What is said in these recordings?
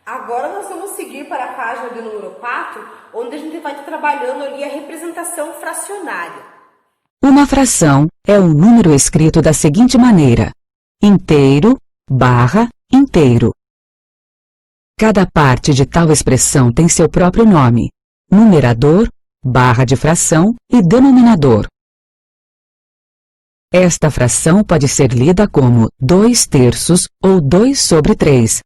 Agora nós vamos seguir para a página do número 4, onde a gente vai estar trabalhando ali a representação fracionária. Uma fração é um número escrito da seguinte maneira: inteiro barra inteiro. Cada parte de tal expressão tem seu próprio nome: numerador, barra de fração e denominador. Esta fração pode ser lida como 2/3 ou 2/3.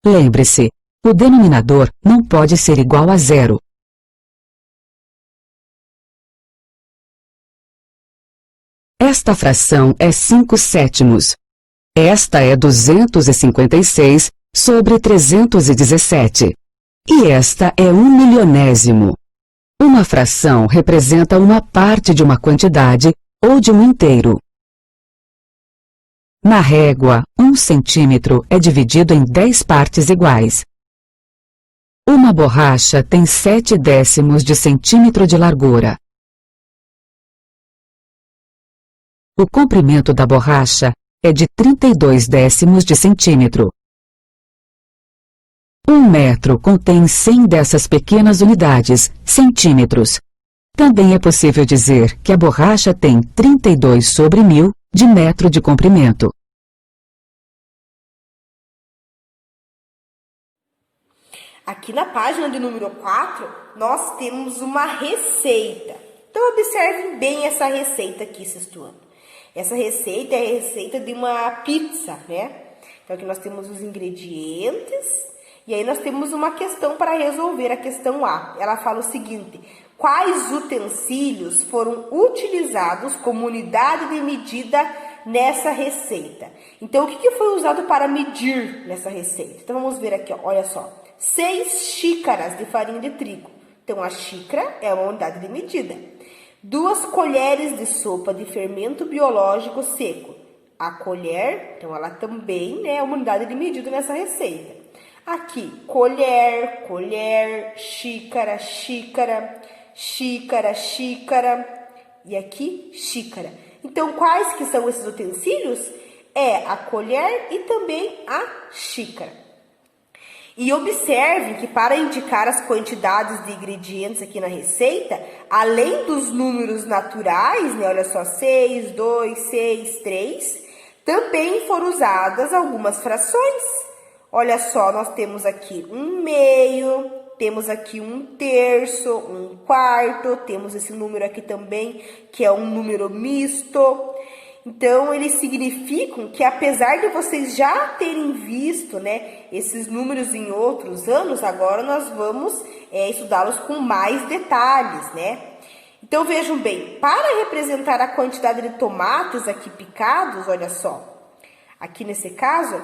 Lembre-se, o denominador não pode ser igual a zero. Esta fração é 5/7. Esta é 256 sobre 317. E esta é 1/milionésimo. Uma fração representa uma parte de uma quantidade ou de um inteiro. Na régua, 1 centímetro é dividido em 10 partes iguais. Uma borracha tem 7/10 de centímetro de largura. O comprimento da borracha é de 32/10 de centímetro. 1 metro contém 100 dessas pequenas unidades, centímetros. Também é possível dizer que a borracha tem 32/1000 de metro de comprimento. Aqui na página de número 4, nós temos uma receita. Então, observem bem essa receita aqui, sexto ano. Essa receita é a receita de uma pizza, né? Então, aqui nós temos os ingredientes e aí nós temos uma questão para resolver, a questão A. Ela fala o seguinte: quais utensílios foram utilizados como unidade de medida nessa receita? Então, o que foi usado para medir nessa receita? Então, vamos ver aqui, ó, olha só. 6 xícaras de farinha de trigo. Então, a xícara é uma unidade de medida. 2 colheres de sopa de fermento biológico seco. A colher, então, ela também é uma unidade de medida nessa receita. Aqui, colher, colher, xícara, xícara, xícara, xícara. E aqui, xícara. Então, quais que são esses utensílios? É a colher e também a xícara. E observe que para indicar as quantidades de ingredientes aqui na receita, além dos números naturais, né, olha só, 6, 2, 6, 3, também foram usadas algumas frações. Olha só, nós temos aqui 1/2, temos aqui 1/3, 1/4, temos esse número aqui também, que é um número misto. Então, eles significam que, apesar de vocês já terem visto, né, esses números em outros anos, agora nós vamos estudá-los com mais detalhes, né? Então, vejam bem, para representar a quantidade de tomates aqui picados, olha só, aqui nesse caso,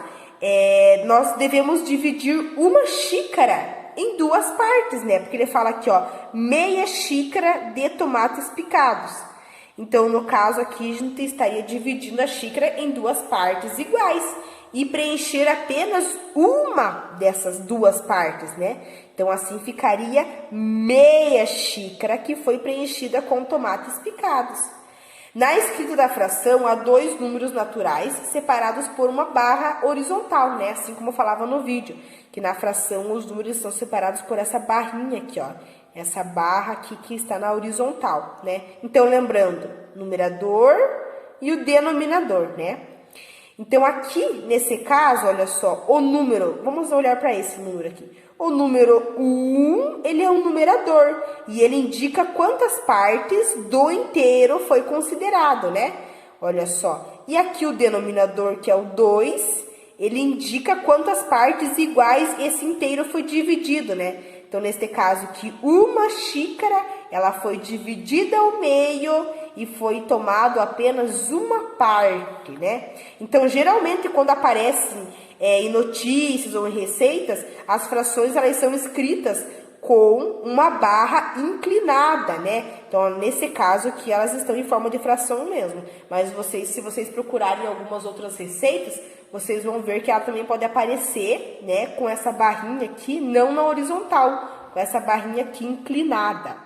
nós devemos dividir uma xícara em 2 partes, né? Porque ele fala aqui, ó, meia xícara de tomates picados. Então, no caso aqui, a gente estaria dividindo a xícara em 2 partes iguais e preencher apenas uma dessas 2 partes, né? Então, assim ficaria meia xícara que foi preenchida com tomates picados. Na escrita da fração, há 2 números naturais separados por uma barra horizontal, né? Assim como eu falava no vídeo, que na fração os números são separados por essa barrinha aqui, ó. Essa barra aqui que está na horizontal, né? Então, lembrando, numerador e o denominador, né? Então, aqui, nesse caso, olha só, o número, vamos olhar para esse número aqui. O número 1, ele é um numerador e ele indica quantas partes do inteiro foi considerado, né? Olha só. E aqui o denominador, que é o 2, ele indica quantas partes iguais esse inteiro foi dividido, né? Então, neste caso aqui, uma xícara, ela foi dividida ao meio e foi tomado apenas uma parte, né? Então, geralmente, quando aparecem em notícias ou em receitas, as frações, elas são escritas com uma barra inclinada, né? Então, nesse caso aqui, elas estão em forma de fração mesmo. Mas se vocês procurarem algumas outras receitas, vocês vão ver que ela também pode aparecer, né, com essa barrinha aqui, não na horizontal, com essa barrinha aqui inclinada.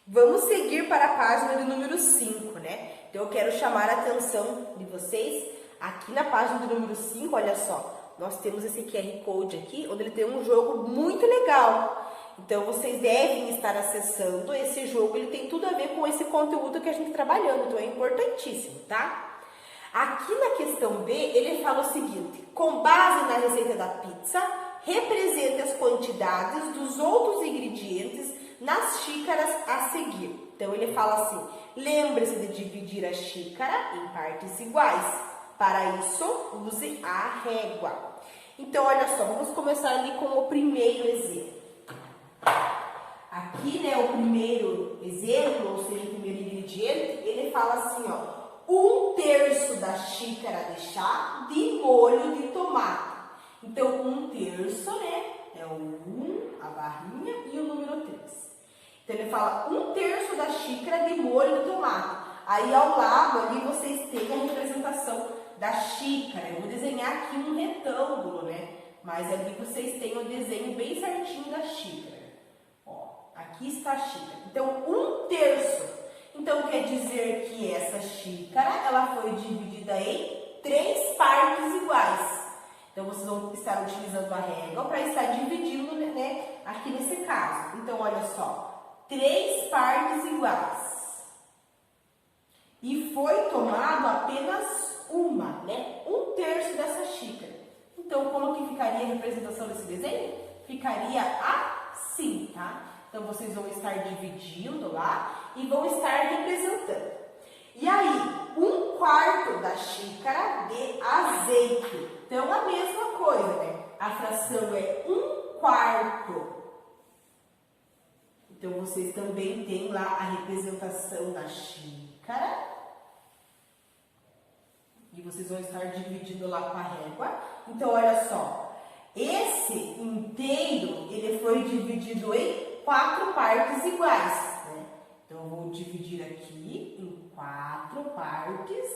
Vamos seguir para a página de número 5, né? Então, eu quero chamar a atenção de vocês aqui na página do número 5, olha só. nós temos esse QR Code aqui, onde ele tem um jogo muito legal. Então, vocês devem estar acessando esse jogo, ele tem tudo a ver com esse conteúdo que a gente está trabalhando, então é importantíssimo, tá? Aqui na questão B, ele fala o seguinte: com base na receita da pizza, represente as quantidades dos outros ingredientes nas xícaras a seguir. Então, ele fala assim: lembre-se de dividir a xícara em partes iguais. Para isso, use a régua. Então, olha só, vamos começar ali com o primeiro exemplo. Aqui, né, o primeiro exemplo, ou seja, o primeiro ingrediente, ele fala assim, ó: 1/3 da xícara de chá de molho de tomate. Então, 1/3, né, é o 1, a barrinha, e o número 3. Então, ele fala 1/3 da xícara de molho de tomate. Aí, ao lado, ali, vocês têm a representação da xícara. Eu vou desenhar aqui um retângulo, né? Mas ali vocês têm o desenho bem certinho da xícara. Ó, aqui está a xícara. Então, 1/3. Então, quer dizer que essa xícara, ela foi dividida em 3 partes iguais. Então, vocês vão estar utilizando a régua para estar dividindo, né, aqui nesse caso. Então, olha só, 3 partes iguais. E foi tomado apenas uma, né? 1/3 dessa xícara. Então, como que ficaria a representação desse desenho? Ficaria assim, tá? Então, vocês vão estar dividindo lá e vão estar representando. E aí, 1/4 da xícara de azeite. Então, a mesma coisa, né? A fração é 1/4. Então, vocês também têm lá a representação da xícara. E vocês vão estar dividindo lá com a régua. Então, olha só. Esse inteiro, ele foi dividido em 4 partes iguais, né? Então, eu vou dividir aqui em 4 partes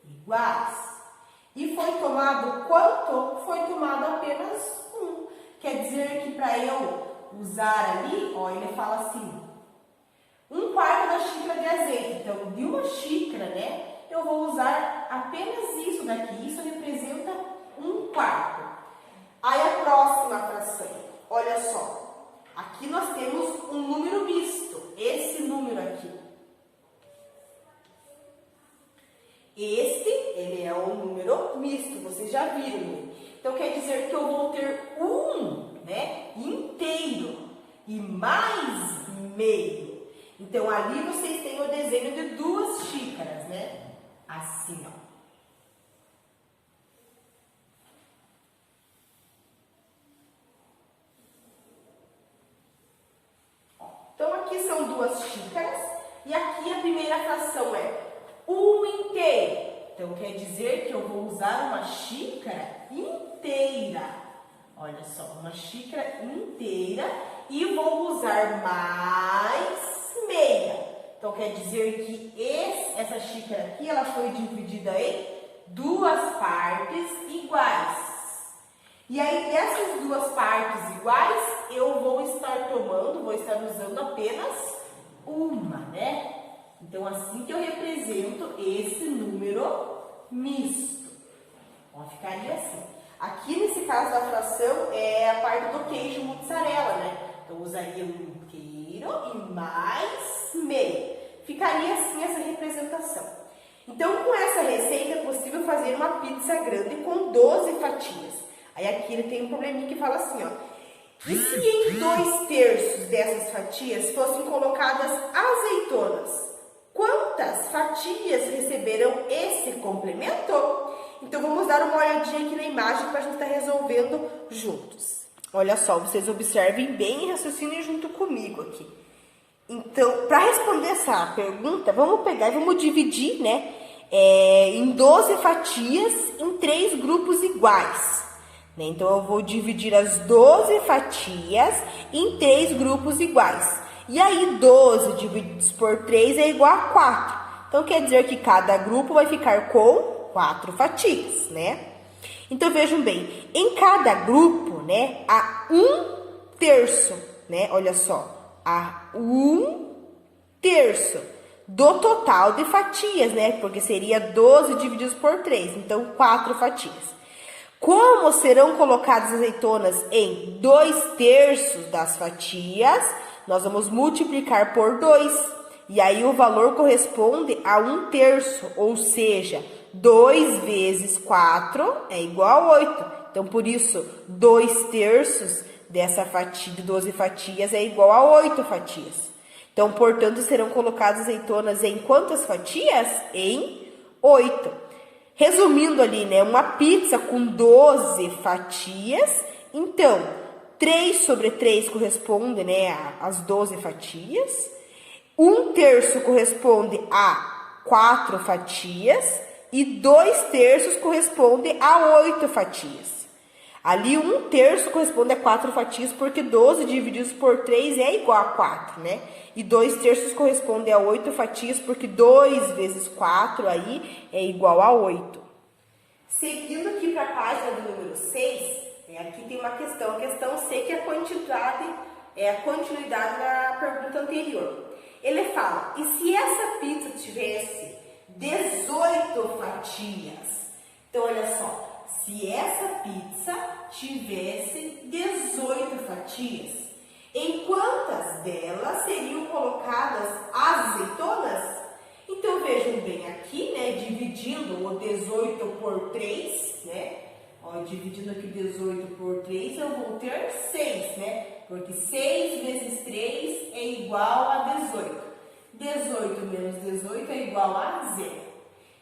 iguais. E foi tomado quanto? Foi tomado apenas 1. Quer dizer que para eu usar ali, ó, ele fala assim: 1/4 da xícara de azeite. Então, de uma xícara, né? Eu vou usar apenas isso daqui. Isso representa 1/4. Aí a próxima fração, olha só. Aqui nós temos um número misto. Esse número aqui. Ele é um número misto. Vocês já viram, né? Então, quer dizer que eu vou ter né, inteiro e mais meio. Então, ali vocês têm o desenho de 2 xícaras, né? Assim, ó. Então, aqui são 2 xícaras. E aqui a primeira fração é 1 inteiro. Então, quer dizer que eu vou usar uma xícara inteira. Olha só, uma xícara inteira. E vou usar mais meia. Então, quer dizer que essa xícara aqui, ela foi dividida em 2 partes iguais. E aí, dessas 2 partes iguais, eu vou estar usando apenas uma, né? Então, assim que eu represento esse número misto. Ó, ficaria assim. Aqui, nesse caso da fração, é a parte do queijo mussarela, né? Então, eu usaria 1 inteiro e mais meio. Ficaria assim essa representação. Então, com essa receita é possível fazer uma pizza grande com 12 fatias. Aí aqui ele tem um probleminha que fala assim, ó: e se em 2/3 dessas fatias fossem colocadas azeitonas? Quantas fatias receberam esse complemento? Então, vamos dar uma olhadinha aqui na imagem para a gente estar resolvendo juntos. Olha só, vocês observem bem e raciocinem junto comigo aqui. Então, para responder essa pergunta, vamos pegar e vamos dividir, né, em 12 fatias em 3 grupos iguais. Né? Então, eu vou dividir as 12 fatias em 3 grupos iguais. E aí, 12 divididos por 3 é igual a 4. Então, quer dizer que cada grupo vai ficar com 4 fatias, né? Então, vejam bem, em cada grupo, né, há 1/3, né? Olha só. A 1/3 do total de fatias, né? Porque seria 12 divididos por 3, então 4 fatias. Como serão colocadas as azeitonas em 2/3 das fatias, nós vamos multiplicar por 2. E aí o valor corresponde a 1/3, ou seja, 2 vezes 4 é igual a 8. Então, por isso, 2/3 dessa fatia de 12 fatias é igual a 8 fatias. Então, portanto, serão colocadas azeitonas em quantas fatias? Em 8. Resumindo ali, né, uma pizza com 12 fatias, então 3/3 corresponde, né, às 12 fatias, 1/3 corresponde a 4 fatias e 2/3 corresponde a 8 fatias. Ali 1/3 corresponde a 4 fatias, porque 12 divididos por 3 é igual a 4, né? E 2/3 corresponde a 8 fatias, porque 2 vezes 4 aí é igual a 8. Seguindo aqui para a página do número 6, aqui tem uma questão. A questão C, que é a quantidade, é a continuidade da pergunta anterior. Ele fala, e se essa pizza tivesse 18 fatias? Então, olha só, se essa pizza tivesse 18 fatias, em quantas delas seriam colocadas as azeitonas? Então, vejam bem aqui, né, dividindo o 18 por 3, né? Ó, dividindo aqui 18 por 3, eu vou ter 6, né? Porque 6 vezes 3 é igual a 18. 18 menos 18 é igual a 0.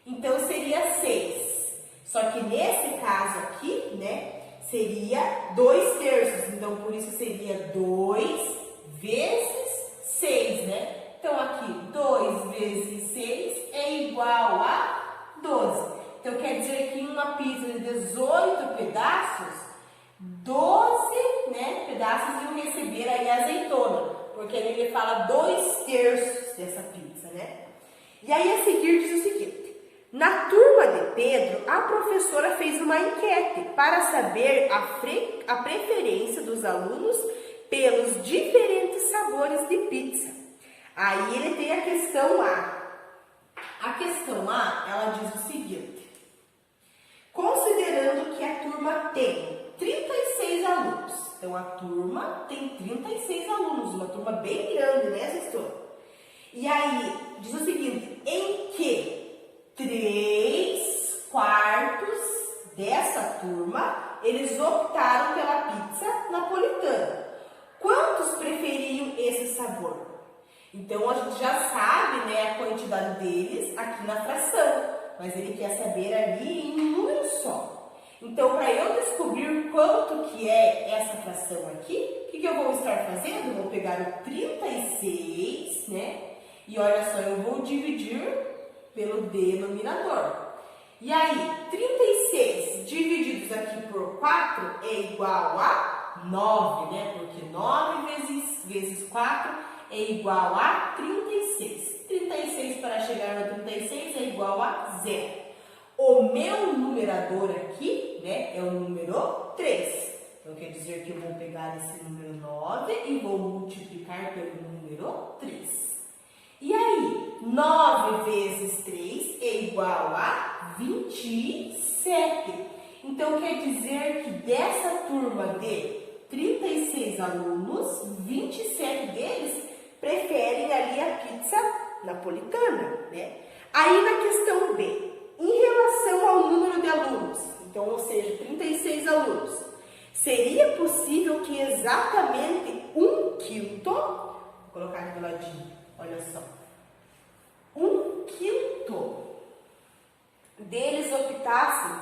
Então, seria 6. Só que nesse caso aqui, né, seria 2/3. Então, por isso seria 2 vezes 6, né? Então, aqui, 2 vezes 6 é igual a 12. Então, quer dizer que em uma pizza de 18 pedaços, 12, né, pedaços iam receber aí a azeitona. Porque ele fala 2/3 dessa pizza, né? E aí, a seguir, diz o seguinte. Na turma de Pedro, a professora fez uma enquete para saber a preferência dos alunos pelos diferentes sabores de pizza. Aí ele tem a questão A. A questão A, ela diz o seguinte. Considerando que a turma tem 36 alunos. Então, a turma tem 36 alunos. Uma turma bem grande, né, gestor? E aí, diz o seguinte. Em que 3/4 dessa turma, eles optaram pela pizza napolitana. Quantos preferiam esse sabor? Então, a gente já sabe, né, a quantidade deles aqui na fração, mas ele quer saber ali em um número só. Então, para eu descobrir quanto que é essa fração aqui, o que eu vou estar fazendo? Eu vou pegar o 36, né, e olha só, eu vou dividir pelo denominador. E aí, 36 divididos aqui por 4 é igual a 9, né, porque 9 vezes 4 é igual a 36. 36 para chegar no 36 é igual a 0. O meu numerador aqui, né, é o número 3. Então, quer dizer que eu vou pegar esse número 9 e vou multiplicar pelo número 3. E aí, 9 vezes 3 é igual a 27. Então, quer dizer que dessa turma de 36 alunos, 27 deles preferem ali a pizza napolitana, né? Aí na questão B, em relação ao número de alunos, então, ou seja, 36 alunos, seria possível que exatamente 1/5, vou colocar aqui do ladinho, olha só, 1/5 deles optassem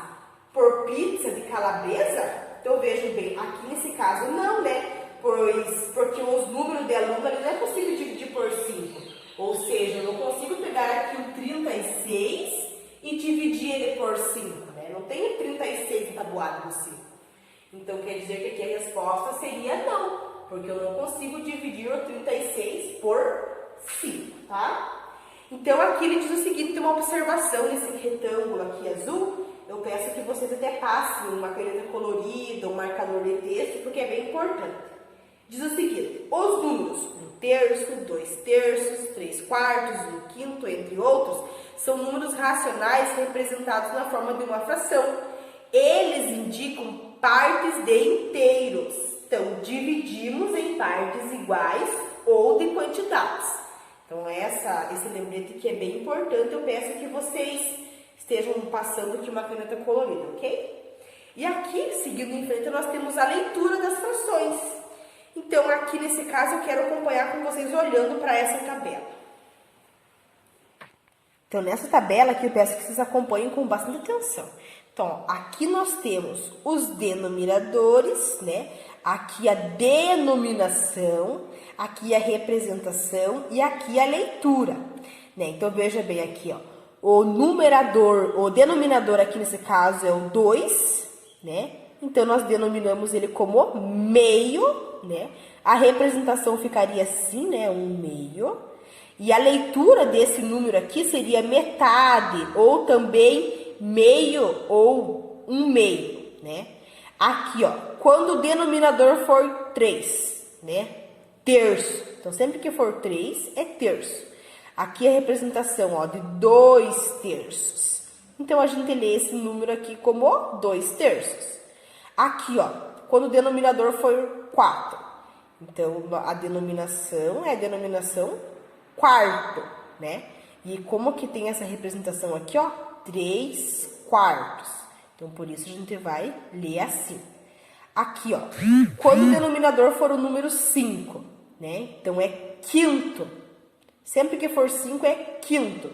por pizza de calabresa? Então, vejam bem, aqui nesse caso não, né? Porque os números de alunos ali não é possível dividir por 5. Ou seja, eu não consigo pegar aqui o 36 e dividir ele por 5, né? Não tem o 36 tabuado no 5. Então, quer dizer que aqui a resposta seria não, porque eu não consigo dividir o 36 por 5, tá? Então, aqui ele diz o seguinte, tem uma observação nesse retângulo aqui azul. Eu peço que vocês até passem uma caneta colorida, um marcador de texto, porque é bem importante. Diz o seguinte, os números 1/3, 2/3, 3/4, 1/5, entre outros, são números racionais representados na forma de uma fração. eles indicam partes de inteiros. Então, dividimos em partes iguais ou de quantidades. Então, esse lembrete que é bem importante, eu peço que vocês estejam passando aqui uma caneta colorida, ok? E aqui, seguindo em frente, nós temos a leitura das frações. Então, aqui nesse caso, eu quero acompanhar com vocês olhando para essa tabela. Então, nessa tabela aqui, eu peço que vocês acompanhem com bastante atenção. Então, aqui nós temos os denominadores, né? Aqui a denominação, aqui a representação e aqui a leitura, né? Então, veja bem aqui, ó. O numerador, o denominador aqui nesse caso é o 2, né? Então, nós denominamos ele como meio, né? A representação ficaria assim, né? 1/2. E a leitura desse número aqui seria metade, ou também meio ou 1/2, né? Aqui, ó, quando o denominador for 3, né? Terço. Então, sempre que for 3, é terço. Aqui a representação, ó, de 2/3. Então, a gente lê esse número aqui como 2/3. Aqui, ó, quando o denominador for 4. Então, a denominação é a denominação quarto, né? E como que tem essa representação aqui, ó? 3/4. Então, por isso a gente vai ler assim. Aqui, ó, quando o denominador for o número 5, né? Então, é quinto. Sempre que for 5, é quinto.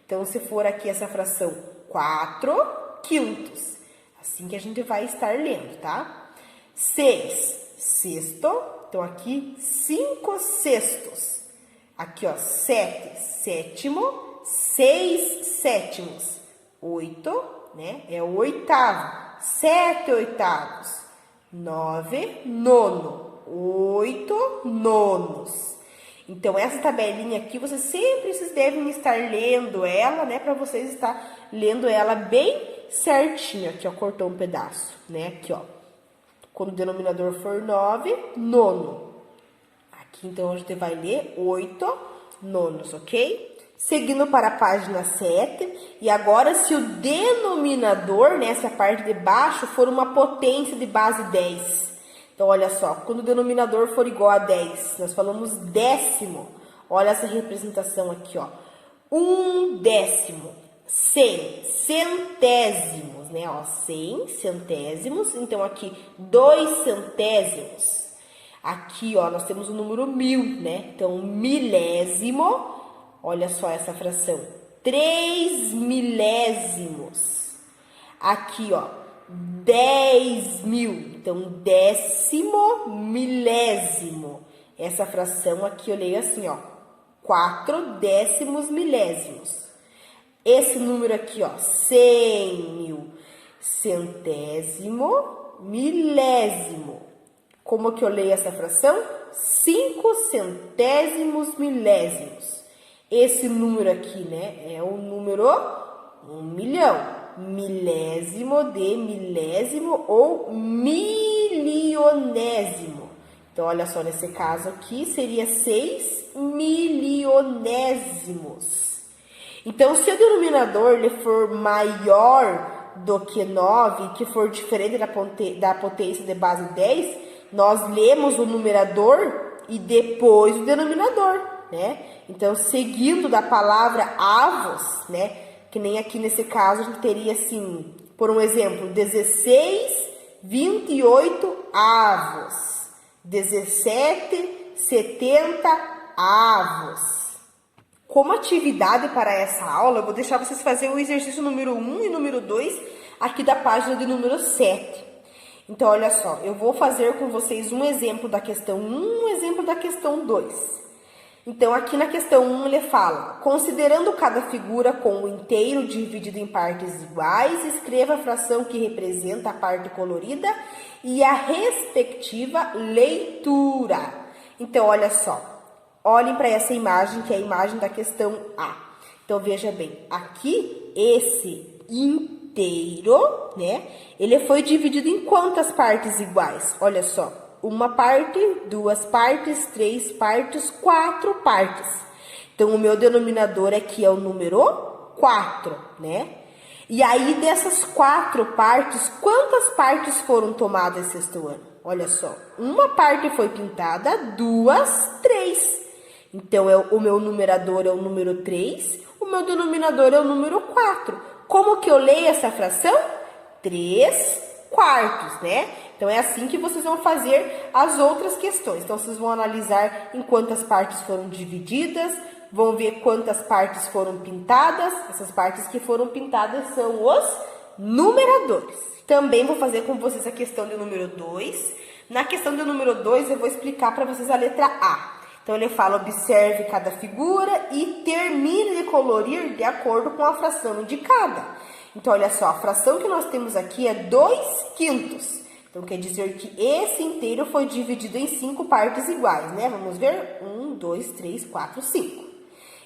Então, se for aqui essa fração 4/5. Assim que a gente vai estar lendo, tá? 6, sexto. Então, aqui, 5/6. Aqui, ó, 7, sétimo. 6 sétimos. 8, né? É o oitavo. 7 oitavos. 9, nono. 8 nonos. Então, essa tabelinha aqui, vocês devem estar lendo ela, né? Para vocês estar lendo ela bem certinho. Aqui, ó, cortou um pedaço, né? Aqui, ó. Quando o denominador for 9, nono. Aqui, então, a gente vai ler 8 nonos, ok? Seguindo para a página 7. E agora, se o denominador, nessa parte de baixo, for uma potência de base 10. Então, olha só, quando o denominador for igual a 10, nós falamos décimo. Olha essa representação aqui, ó. 1/10. 100, centésimos, né? Ó, 100 centésimos. Então, aqui, 2 centésimos. Aqui, ó, nós temos o número 1000, né? Então, milésimo. Olha só essa fração. 3 milésimos. Aqui, ó, 10.000. Então, décimo milésimo. Essa fração aqui eu leio assim, ó. 4 décimos milésimos. Esse número aqui, ó, 100.000. Centésimo milésimo. Como que eu leio essa fração? 5 centésimos milésimos. Esse número aqui, né, é o número 1.000.000. Milésimo de milésimo ou milionésimo. Então, olha só, nesse caso aqui, seria 6 milionésimos. Então, se o denominador ele for maior do que 9, que for diferente da potência de base 10, nós lemos o numerador e depois o denominador, né? Então, seguindo da palavra avos, né? Que nem aqui nesse caso, a gente teria assim, por um exemplo, 16/28 avos. 17/70 avos. Como atividade para essa aula, eu vou deixar vocês fazerem o exercício número 1 e número 2 aqui da página de número 7. Então, olha só, eu vou fazer com vocês um exemplo da questão 1, um exemplo da questão 2. Então, aqui na questão 1, ele fala, considerando cada figura com o inteiro dividido em partes iguais, escreva a fração que representa a parte colorida e a respectiva leitura. Então, olha só, olhem para essa imagem, que é a imagem da questão A. Então, veja bem, aqui, esse inteiro, né, ele foi dividido em quantas partes iguais? Olha só. Uma parte, 2 partes, 3 partes, 4 partes. Então, o meu denominador aqui é o número 4, né? E aí, dessas 4 partes, quantas partes foram tomadas sexto ano? Olha só, uma parte foi pintada, 2, 3. Então, o meu numerador é o número 3, o meu denominador é o número 4. Como que eu leio essa fração? 3/4, né? Então, é assim que vocês vão fazer as outras questões. Então, vocês vão analisar em quantas partes foram divididas, vão ver quantas partes foram pintadas. Essas partes que foram pintadas são os numeradores. Também vou fazer com vocês a questão do número 2. Na questão do número 2, eu vou explicar para vocês a letra A. Então, ele fala, observe cada figura e termine de colorir de acordo com a fração indicada. Então, olha só, a fração que nós temos aqui é 2/5. Então, quer dizer que esse inteiro foi dividido em 5 partes iguais, né? Vamos ver, 1, 2, 3, 4, 5.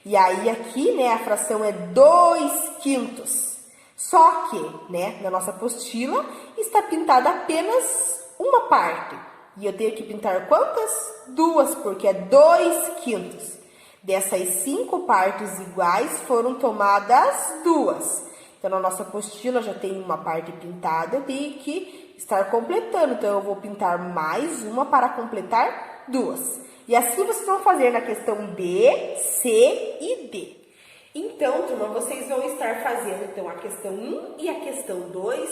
E aí, aqui, né, a fração é 2/5. Só que, né, na nossa apostila, está pintada apenas uma parte. E eu tenho que pintar quantas? 2, porque é 2/5. Dessas 5 partes iguais, foram tomadas 2. Então, na nossa apostila já tem uma parte pintada, eu tenho que estar completando. Então, eu vou pintar mais uma para completar 2. E assim vocês vão fazer na questão B, C e D. Então, turma, vocês vão estar fazendo então, a questão 1 e a questão 2.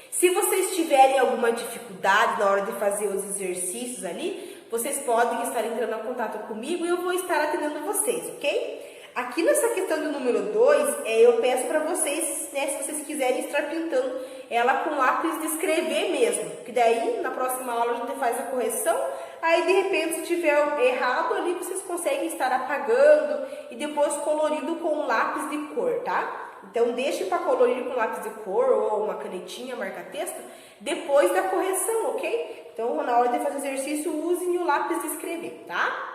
Se vocês tiverem alguma dificuldade na hora de fazer os exercícios ali, vocês podem estar entrando em contato comigo e eu vou estar atendendo vocês, ok? Aqui nessa questão do número 2, eu peço para vocês, né, se vocês quiserem estar pintando ela com lápis de escrever mesmo, que daí na próxima aula a gente faz a correção, aí de repente se tiver errado ali, vocês conseguem estar apagando e depois colorindo com lápis de cor, tá? Então deixe para colorir com lápis de cor ou uma canetinha marca-texto depois da correção, ok? Então na hora de fazer o exercício, usem o lápis de escrever, tá?